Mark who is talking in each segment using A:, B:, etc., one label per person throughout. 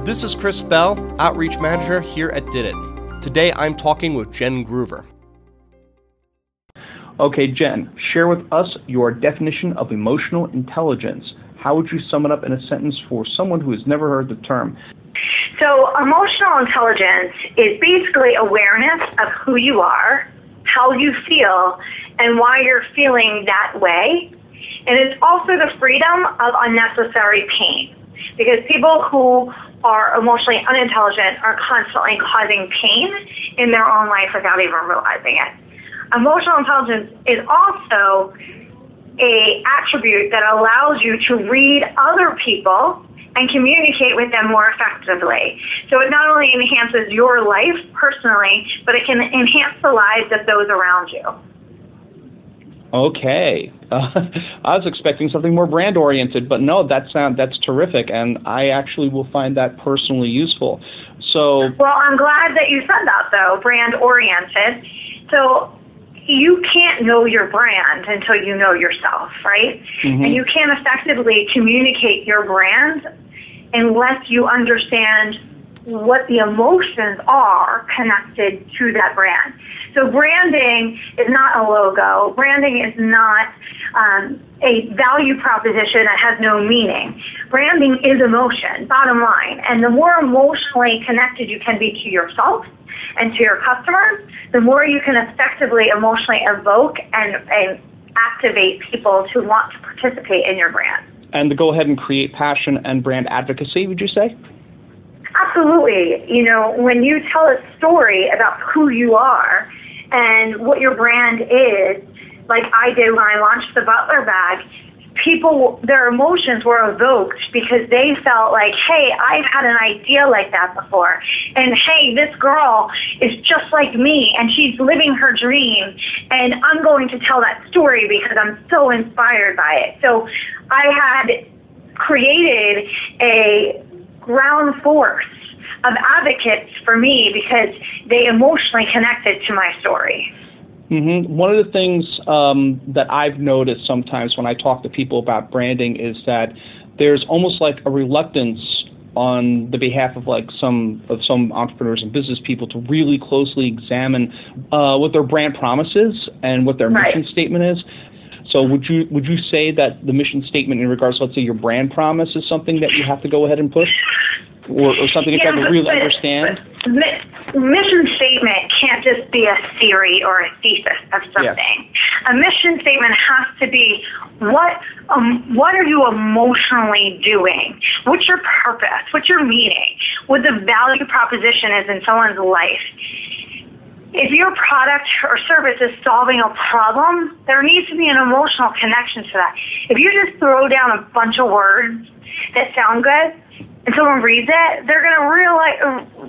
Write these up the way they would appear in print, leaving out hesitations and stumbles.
A: This is Chris Bell, Outreach Manager here at Didit. Today I'm talking with Jen Groover.
B: Okay, Jen, share with us your definition of emotional intelligence. How would you sum it up in a sentence for someone who has never heard the term?
C: So emotional intelligence is basically awareness of who you are, how you feel, and why you're feeling that way. And it's also the freedom of unnecessary pain. Because people who are emotionally unintelligent are constantly causing pain in their own life without even realizing it. Emotional intelligence is also an attribute that allows you to read other people and communicate with them more effectively. So it not only enhances your life personally, but it can enhance the lives of those around you.
B: Okay. I was expecting something more brand-oriented, but no, that's terrific, and I actually will find that personally useful. So,
C: well, I'm glad that you said that, though, brand-oriented. So you can't know your brand until you know yourself, right? Mm-hmm. And you can't effectively communicate your brand unless you understand what the emotions are connected to that brand. So branding is not a logo. Branding is not a value proposition that has no meaning. Branding is emotion, bottom line. And the more emotionally connected you can be to yourself and to your customers, the more you can effectively emotionally evoke and activate people to want to participate in your brand.
B: And to go ahead and create passion and brand advocacy, would you say?
C: Absolutely. You know, when you tell a story about who you are and what your brand is, like I did when I launched the Butler bag, people, their emotions were evoked because they felt like, hey, I've had an idea like that before. And hey, this girl is just like me and she's living her dream. And I'm going to tell that story because I'm so inspired by it. So I had created a ground force of advocates for me because they emotionally connected to my story.
B: Mm-hmm. One of the things that I've noticed sometimes when I talk to people about branding is that there's almost like a reluctance on the behalf of like some entrepreneurs and business people to really closely examine what their brand promise is and what their mission statement is. So would you say that the mission statement in regards to, let's say, your brand promise is something that you have to go ahead and push? Or something you have to really understand?
C: Mission statement can't just be a theory or a thesis of something. Yeah. A mission statement has to be what are you emotionally doing? What's your purpose? What's your meaning? What the value proposition is in someone's life. If your product or service is solving a problem, there needs to be an emotional connection to that. If you just throw down a bunch of words that sound good, and someone reads it, they're going to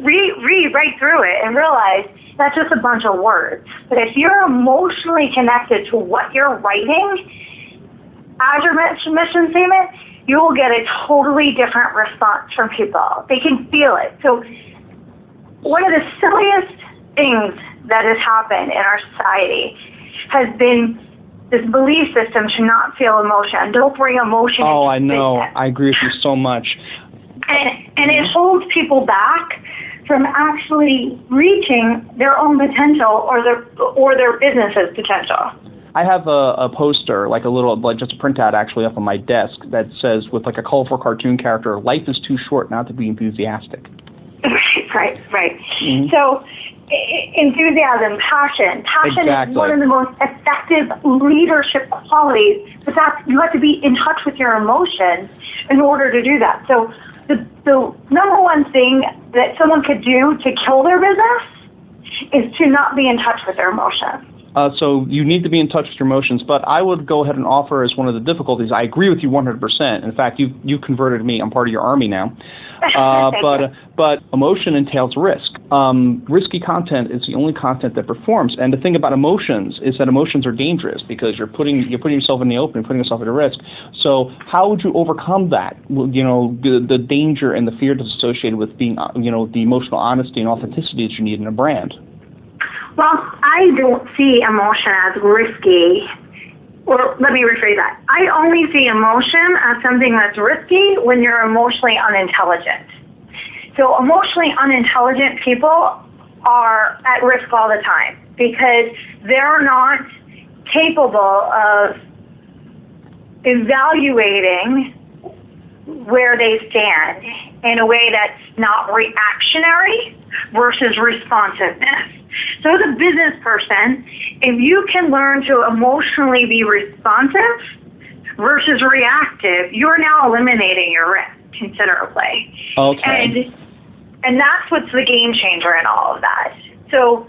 C: read right through it and realize that's just a bunch of words. But if you're emotionally connected to what you're writing as your mission statement, you will get a totally different response from people. They can feel it. So one of the silliest things that has happened in our society has been this belief system to not feel emotion. Don't bring emotion into
B: I know.
C: business.
B: I agree with you so much.
C: And it holds people back from actually reaching their own potential or their business's potential.
B: I have a poster, like just a printout actually up on my desk that says with like a colorful cartoon character, "Life is too short not to be enthusiastic."
C: Right.
B: Mm-hmm.
C: So enthusiasm, passion
B: exactly.
C: is one of the most effective leadership qualities, but you have to be in touch with your emotions in order to do that. So the number one thing that someone could do to kill their business is to not be in touch with their emotions.
B: So you need to be in touch with your emotions, but I would go ahead and offer as one of the difficulties. I agree with you 100%. In fact, you converted me. I'm part of your army now. But emotion entails risk. Risky content is the only content that performs. And the thing about emotions is that emotions are dangerous because you're putting yourself in the open, putting yourself at a risk. So how would you overcome that? You know, the danger and the fear that's associated with being, the emotional honesty and authenticity that you need in a brand.
C: Well, I don't see emotion as risky. Or let me rephrase that. I only see emotion as something that's risky when you're emotionally unintelligent. So emotionally unintelligent people are at risk all the time because they're not capable of evaluating where they stand in a way that's not reactionary versus responsiveness. So as a business person, if you can learn to emotionally be responsive versus reactive, you're now eliminating your risk considerably.
B: Okay.
C: And that's what's the game changer in all of that. So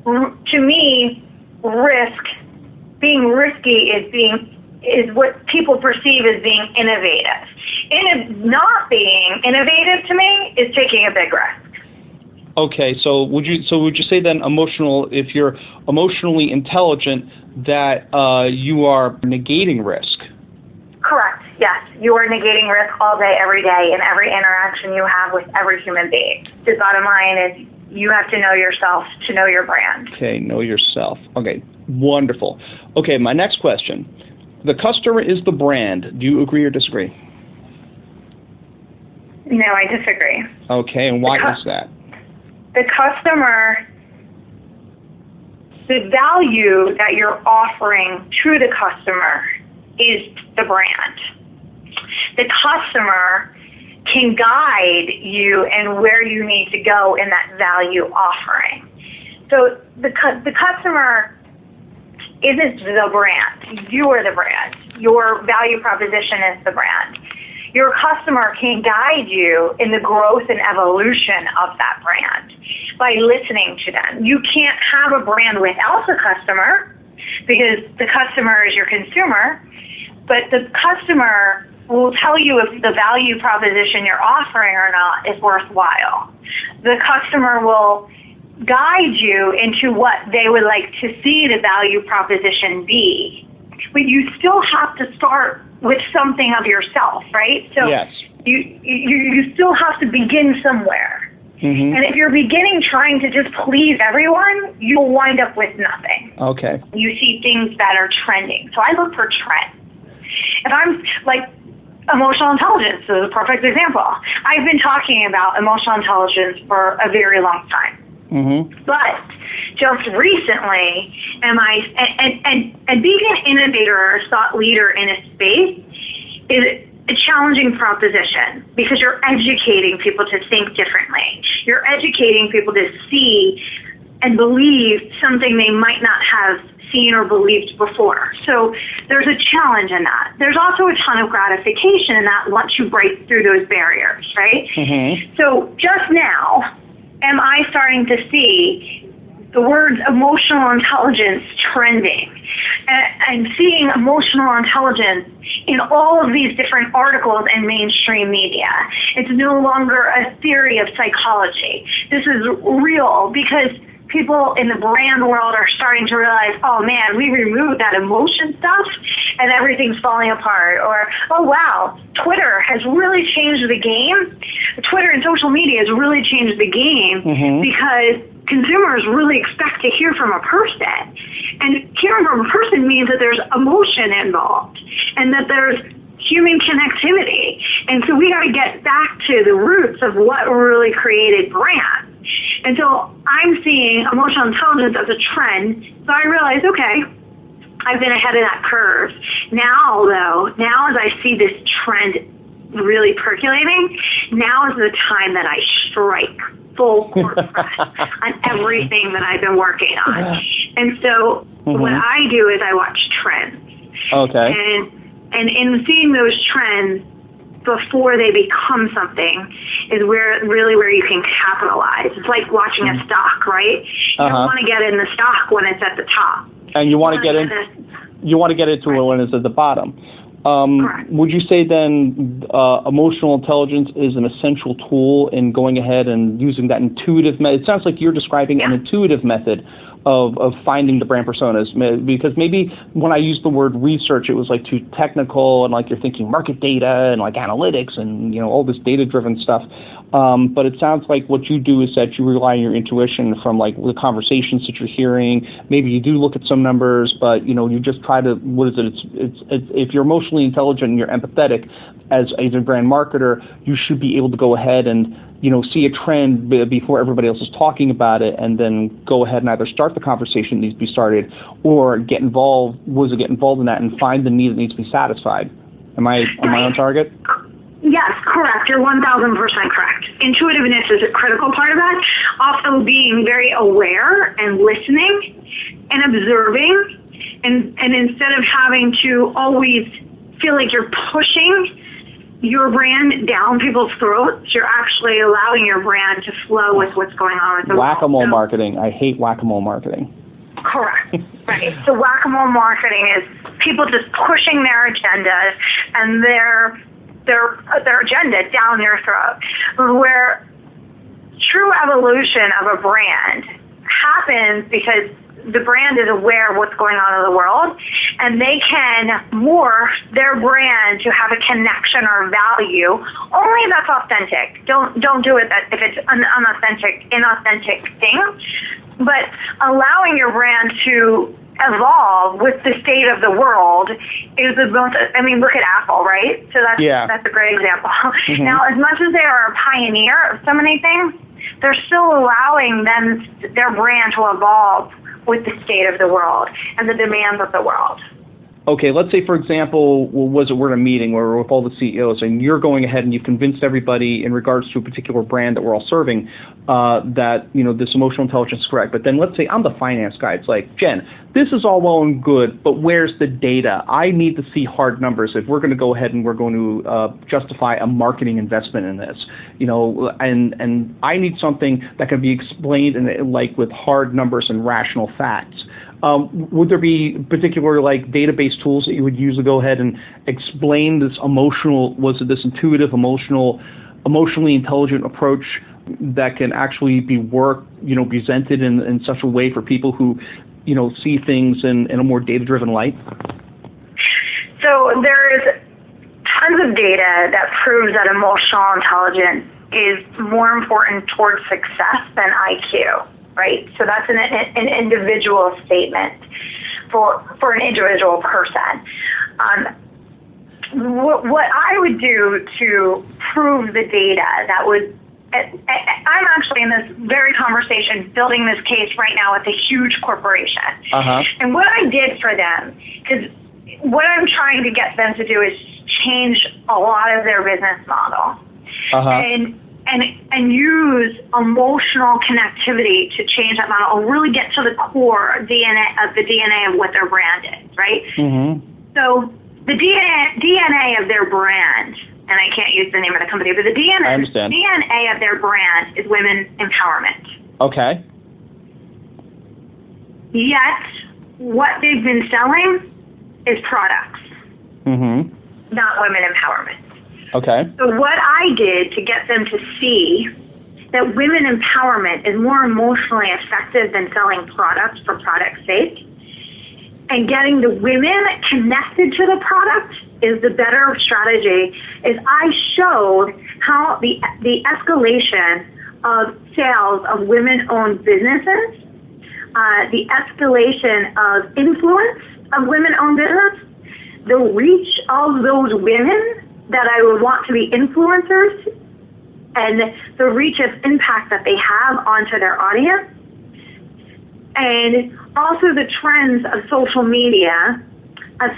C: to me, being risky is what people perceive as being innovative. Not being innovative to me is taking a big risk.
B: Okay, so would you say then if you're emotionally intelligent, that you are negating risk?
C: Correct. Yes, you are negating risk all day, every day, in every interaction you have with every human being. The bottom line is you have to know yourself to know your brand. Okay, know yourself. Okay, wonderful. Okay, my next question. The customer is the brand. Do you agree or disagree? No, I disagree.
B: Okay, and why is that?
C: The customer, the value that you're offering to the customer is the brand. The customer can guide you and where you need to go in that value offering. So the customer isn't the brand. You are the brand. Your value proposition is the brand. Your customer can guide you in the growth and evolution of that brand by listening to them. You can't have a brand without the customer because the customer is your consumer, but the customer will tell you if the value proposition you're offering or not is worthwhile. The customer will guide you into what they would like to see the value proposition be. But you still have to start with something of yourself, right? So
B: yes.
C: You still have to begin somewhere.
B: Mm-hmm.
C: And if you're beginning trying to just please everyone, you'll wind up with nothing.
B: Okay.
C: You see things that are trending. So I look for trends. If I'm like, emotional intelligence is a perfect example. I've been talking about emotional intelligence for a very long time.
B: Mm-hmm.
C: But just recently, and being an innovator or a thought leader in a space is a challenging proposition because you're educating people to think differently. You're educating people to see and believe something they might not have seen or believed before. So there's a challenge in that. There's also a ton of gratification in that once you break through those barriers, right?
B: Mm-hmm.
C: So just now, am I starting to see the words emotional intelligence trending and seeing emotional intelligence in all of these different articles in mainstream media? It's no longer a theory of psychology. This is real because people in the brand world are starting to realize, oh man, we removed that emotion stuff and everything's falling apart. Or, oh wow, Twitter has really changed the game. Twitter and social media has really changed the game because consumers really expect to hear from a person. And hearing from a person means that there's emotion involved and that there's human connectivity. And so we got to get back to the roots of what really created brands. And so I'm seeing emotional intelligence as a trend. So I realized, okay, I've been ahead of that curve. Now, though, as I see this trend really percolating, now is the time that I strike full court press on everything that I've been working on. And so what I do is I watch trends.
B: Okay.
C: And in seeing those trends before they become something is where you can capitalize. It's like watching a stock, right? You don't want to get in the stock when it's at the top.
B: And you want to get into it when it's at the bottom. Would you say then emotional intelligence is an essential tool in going ahead and using that intuitive method? It sounds like you're describing an intuitive method of finding the brand personas, because maybe when I used the word research, it was like too technical and like you're thinking market data and like analytics and all this data-driven stuff. But it sounds like what you do is that you rely on your intuition from like the conversations that you're hearing. Maybe you do look at some numbers, but you just try to, if you're emotionally intelligent and you're empathetic as a brand marketer, you should be able to go ahead and see a trend before everybody else is talking about it, and then go ahead and either start the conversation that needs to be started, or get involved in that and find the need that needs to be satisfied. Am I on target?
C: Yes, correct. You're 1,000% correct. Intuitiveness is a critical part of that. Also being very aware and listening and observing, and instead of having to always feel like you're pushing your brand down people's throats, you're actually allowing your brand to flow with what's going on with the
B: whack-a-mole marketing. I hate whack-a-mole marketing.
C: Correct. Right. So whack-a-mole marketing is people just pushing their agendas and their agenda down your throat. Where true evolution of a brand happens because the brand is aware of what's going on in the world, and they can morph their brand to have a connection or value only if that's authentic. Don't do it if it's an inauthentic thing. But allowing your brand to evolve with the state of the world is the most. I mean, look at Apple, right? So that's a great example. Mm-hmm. Now, as much as they are a pioneer of so many things, they're still allowing their brand to evolve with the state of the world and the demands of the world.
B: Okay, let's say, for example, we're in a meeting where we're with all the CEOs, and you're going ahead and you've convinced everybody in regards to a particular brand that we're all serving that this emotional intelligence is correct. But then let's say I'm the finance guy. It's like, Jen, this is all well and good, but where's the data? I need to see hard numbers if we're going to go ahead and we're going to justify a marketing investment in this. And I need something that can be explained with hard numbers and rational facts. Would there be particular database tools that you would use to go ahead and explain this intuitive, emotionally intelligent approach that can actually be presented in such a way for people who, see things in a more data-driven light?
C: So there's tons of data that proves that emotional intelligence is more important towards success than IQ. Right, so that's an individual statement for an individual person. What I would do to prove the data that would, I'm actually in this very conversation building this case right now with a huge corporation. Uh-huh. And what I did for them, because what I'm trying to get them to do is change a lot of their business model. Uh-huh. And use emotional connectivity to change that model, or really get to the core DNA of what their brand is, right? Mm-hmm. So the DNA of their brand, and I can't use the name of the company, but the DNA of their brand is women empowerment. Okay. Yet, what they've been selling is products, not women empowerment. Okay. So what I did to get them to see that women empowerment is more emotionally effective than selling products for product's sake, and getting the women connected to the product is the better strategy, is I showed how the escalation of sales of women-owned businesses, the escalation of influence of women-owned business, the reach of those women that I would want to be influencers, and the reach of impact that they have onto their audience, and also the trends of social media of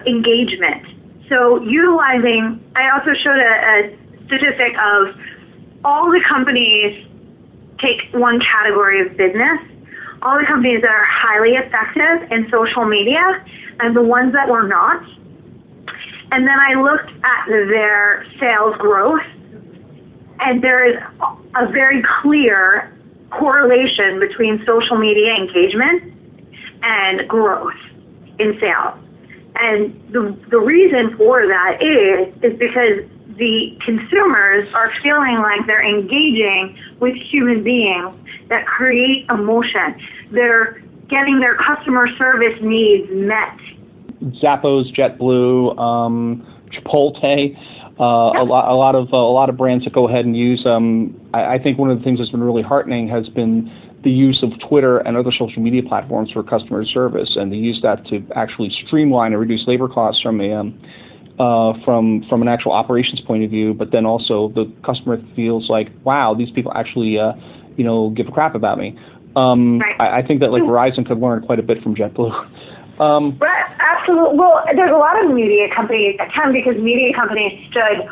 C: engagement. So utilizing, I also showed a statistic of all the companies, take one category of business, all the companies that are highly effective in social media and the ones that were not. And then I looked at their sales growth, and there is a very clear correlation between social media engagement and growth in sales. And the reason for that is because the consumers are feeling like they're engaging with human beings that create emotion. They're getting their customer service needs met?
B: Zappos, JetBlue, Chipotle, a lot of brands that go ahead and use. I think one of the things that's been really heartening has been the use of Twitter and other social media platforms for customer service, and they use that to actually streamline and reduce labor costs from an actual operations point of view. But then also the customer feels like, wow, these people actually give a crap about me.
C: Right.
B: I think that like Verizon could learn quite a bit from JetBlue.
C: Absolutely. Well, there's a lot of media companies that can, because media companies stood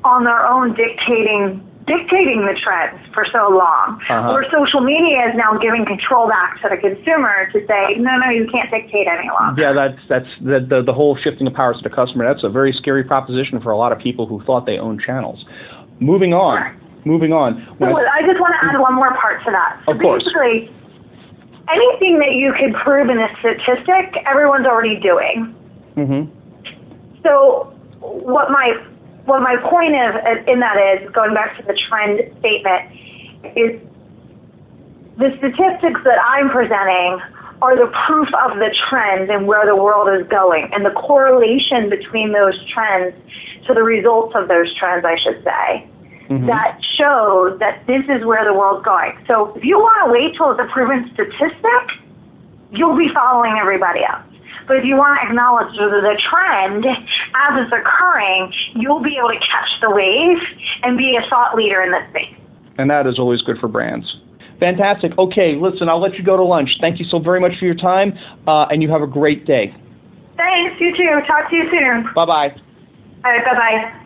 C: on their own dictating the trends for so long. Where social media is now giving control back to the consumer to say, no, you can't dictate any longer.
B: Yeah, that's the whole shifting of powers to the customer. That's a very scary proposition for a lot of people who thought they owned channels. Moving on.
C: So I just want to add one more part to that. So
B: of course.
C: Basically, anything that you could prove in a statistic, everyone's already doing.
B: Mm-hmm.
C: So what my point in that is, going back to the trend statement, is the statistics that I'm presenting are the proof of the trends and where the world is going, and the correlation between those trends to the results of those trends, I should say. Mm-hmm. That shows that this is where the world's going. So if you want to wait till it's a proven statistic, you'll be following everybody else. But if you want to acknowledge the trend as it's occurring, you'll be able to catch the wave and be a thought leader in this space.
B: And that is always good for brands. Fantastic. Okay, listen, I'll let you go to lunch. Thank you so very much for your time, and you have a great day.
C: Thanks, you too. Talk to you soon.
B: Bye-bye.
C: All right, bye-bye.